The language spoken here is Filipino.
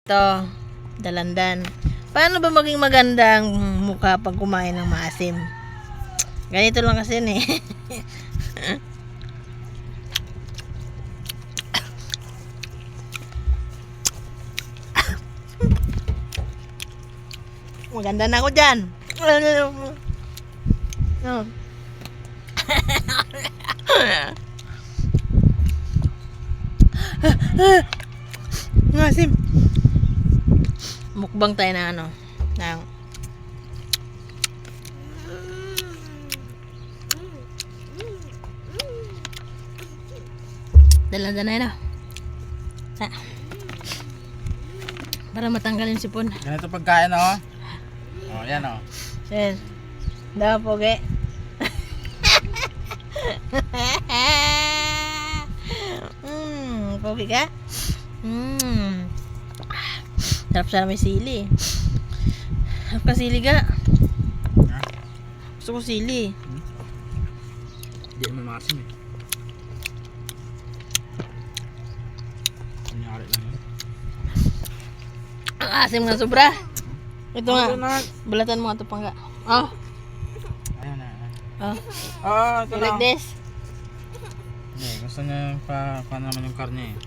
Ito, dalandan. Paano ba maging maganda ang mukha pag kumain ng maasim? Ganito lang kasi eh. Maganda na ako dyan. No. Maasim. Mukbang tayo na ano. Na dalandan na yun. Para matanggal yung sipon. Ganito pagkain oh. Oh, yan oh. Sen. Daw poge. Poge ka? Sarap sana may sili. Sarap ka sili ka? Gusto ko sili. Hindi naman maasim eh. Kunyari lang yun. Ang asim nga sobra. Ito nga. Balatan. Balatan mo nga ito pangga. Oh. Ayun na. Oh. Oh, ito You like lang. this? Hindi, gusto niya pa naman yung karne eh.